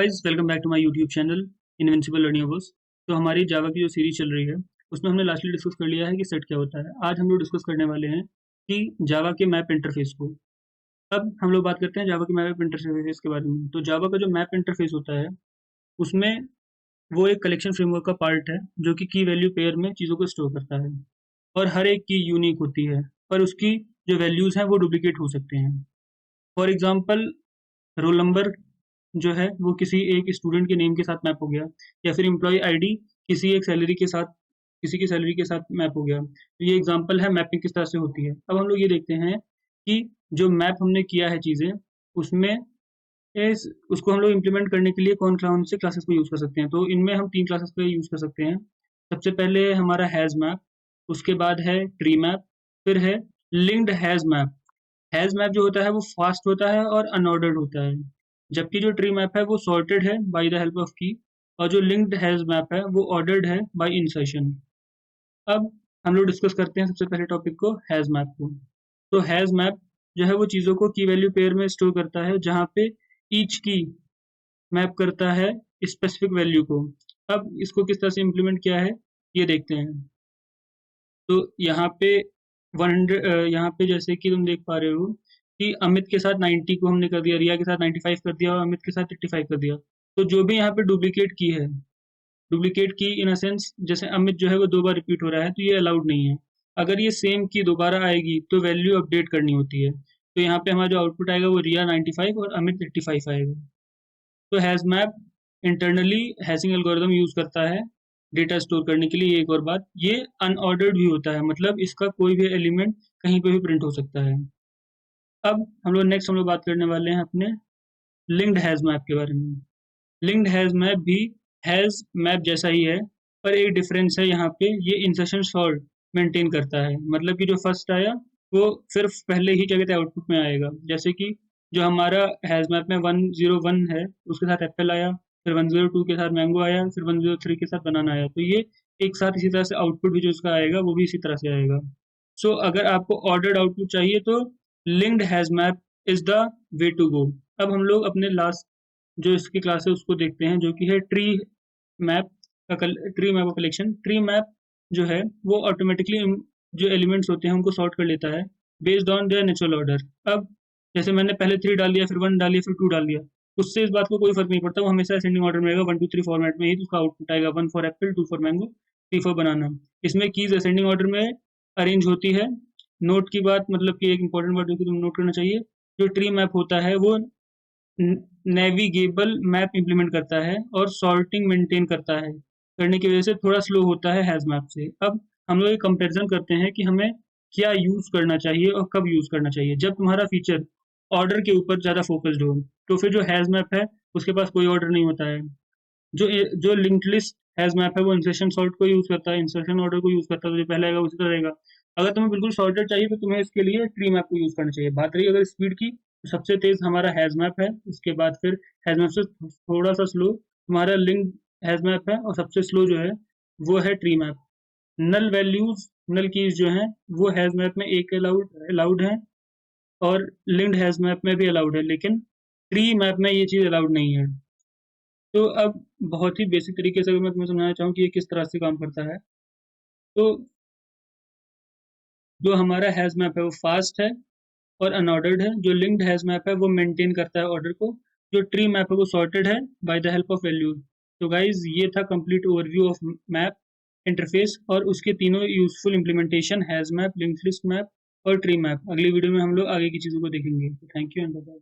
Guys welcome back to my YouTube channel Invincible Learning. तो हमारी जावा की जो सीरीज चल रही है उसमें हमने लास्टली डिस्कस कर लिया है कि सेट क्या होता है। आज हम लोग डिस्कस करने वाले हैं कि जावा के मैप इंटरफेस को। अब हम लोग बात करते हैं जावा के मैप इंटरफेस के बारे में। तो जावा का जो मैप इंटरफेस होता है उसमें वो एक कलेक्शन फ्रेमवर्क का पार्ट है जो कि की वैल्यू पेयर में चीज़ों को स्टोर करता है और हर एक की यूनिक होती है पर उसकी जो वैल्यूज़ हैं वो डुप्लीकेट हो सकते हैं। फॉर एग्जाम्पल रोल नंबर जो है वो किसी एक स्टूडेंट के नेम के साथ मैप हो गया, या फिर एम्प्लॉय आईडी किसी एक सैलरी के साथ किसी की सैलरी के साथ मैप हो गया। तो ये एग्जांपल है मैपिंग किस तरह से होती है। अब हम लोग ये देखते हैं कि जो मैप हमने किया है चीज़ें उसमें इस उसको हम लोग इम्प्लीमेंट करने के लिए कौन से क्लासेस को यूज़ कर सकते हैं। तो इनमें हम 3 क्लासेस को यूज़ कर सकते हैं। सबसे पहले हमारा हैज़ मैप, उसके बाद है ट्री मैप, फिर है linked hash map. Has map जो होता है वो फास्ट होता है और अनऑर्डर्ड होता है, जबकि जो ट्री मैप है वो सॉर्टेड है बाय द हेल्प ऑफ की, और जो लिंक्ड हैज़ मैप है वो ऑर्डर्ड है बाय इंसर्शन। अब हम लोग डिस्कस करते हैं सबसे पहले टॉपिक को, हैज़ मैप को। तो हैज़ मैप जो है वो चीज़ों को की वैल्यू पेयर में स्टोर करता है जहाँ पे ईच की मैप करता है स्पेसिफिक वैल्यू को। अब इसको किस तरह से इम्प्लीमेंट किया है ये देखते हैं। तो यहाँ पे जैसे कि तुम देख पा रहे हो कि अमित के साथ 90 को हमने कर दिया, रिया के साथ 95 कर दिया और अमित के साथ 85 कर दिया। तो जो भी यहाँ पे डुप्लीकेट की इन अ सेंस जैसे अमित जो है वो 2 बार रिपीट हो रहा है तो ये अलाउड नहीं है। अगर ये सेम की दोबारा आएगी तो वैल्यू अपडेट करनी होती है। तो यहाँ पे हमारा जो आउटपुट आएगा वो रिया 95 और अमित 85 आएगा। तो has map internally hashing algorithm use करता है डेटा स्टोर करने के लिए। एक और बात, ये अनऑर्डर्ड भी होता है, मतलब इसका कोई भी एलिमेंट कहीं पे भी प्रिंट हो सकता है। अब हम लोग बात करने वाले हैं अपने लिंक्ड हैज़ मैप के बारे में। लिंक्ड हैज़ मैप भी हैज़ मैप जैसा ही है, पर एक डिफरेंस है यहाँ पे, ये इंसर्शन सॉर्ट मेंटेन करता है। मतलब कि जो फर्स्ट आया वो सिर्फ पहले ही क्या कहते हैं आउटपुट में आएगा। जैसे कि जो हमारा हैज़ मैप में 101 है उसके साथ एप्पल आया, फिर 102 के साथ मैंगो आया, फिर 103 के साथ बनाना आया। तो ये एक साथ इसी तरह से आउटपुट भी जो इसका आएगा वो भी इसी तरह से आएगा। सो अगर आपको ऑर्डर्ड आउटपुट चाहिए तो linked hash map is the way to go. अब हम लोग अपने लास्ट जो इसकी क्लास है उसको देखते हैं, जो कि है मैप ट्री मैप का कलेक्शन। ट्री मैप जो है वो ऑटोमेटिकली जो एलिमेंट्स होते हैं उनको सॉर्ट कर लेता है based on their natural order. अब जैसे मैंने पहले 3 डाल दिया, फिर 1 डाल दिया, फिर 2 डाल दिया, उससे इस बात को कोई फर्क नहीं पड़ता, वो हमेशा असेंडिंग ऑर्डर में आएगा। 1 2 3 फॉर्मेट में ही उसका आउटपुट आएगा, 1 for Apple, 2 for mango, 3 for बनाना। इसमें कीज असेंडिंग ऑर्डर में अरेंज होती है। नोट की बात, मतलब कि एक इंपॉर्टेंट वर्ड जो कि तुम नोट करना चाहिए, जो ट्री मैप होता है वो नेविगेबल मैप इंप्लीमेंट करता है और सॉर्टिंग मेंटेन करता है, करने की वजह से थोड़ा स्लो होता है हैज़ मैप से। अब हम लोग एक कंपैरिजन करते हैं कि हमें क्या यूज करना चाहिए और कब यूज करना चाहिए। जब तुम्हारा फीचर ऑर्डर के ऊपर ज्यादा फोकस्ड हो तो फिर जो हैज़ मैप है उसके पास कोई ऑर्डर नहीं होता है। जो लिंक्ड लिस्ट हैज़ मैप है वो इंसर्शन सॉर्ट को यूज करता है, इंसर्शन ऑर्डर को यूज करता है, तो जो पहले आएगा उसी तरह रहेगा। अगर तुम्हें बिल्कुल सॉर्टेड चाहिए तो तुम्हें इसके लिए ट्री मैप को यूज करना चाहिए। बात रही अगर स्पीड की, तो सबसे तेज हमारा हैज़ मैप है, उसके बाद फिर हैज़ मैप से थोड़ा सा स्लो तुम्हारा लिंक हैज़ मैप है, और सबसे स्लो जो है वो है ट्री मैप। नल कीज जो हैं वो हैज़ मैप में एक अलाउड है और लिंक्ड हैज़ मैप में भी अलाउड है, लेकिन ट्री मैप में ये चीज़ अलाउड नहीं है। तो अब बहुत ही बेसिक तरीके से अगर मैं तुम्हें समझाना चाहूँ कि ये किस तरह से काम करता है, तो जो हमारा हैज़ मैप है वो फास्ट है और अनऑर्डर्ड है। जो लिंक्ड हैज़ मैप है वो मेंटेन करता है ऑर्डर को। जो ट्री मैप है वो सॉर्टेड है by the help of values. तो गाइज ये था complete overview of map interface और उसके तीनों useful implementations, hash map, linked list map और ट्री मैप। अगली वीडियो में हम लोग आगे की चीज़ों को देखेंगे। Thank you and bye.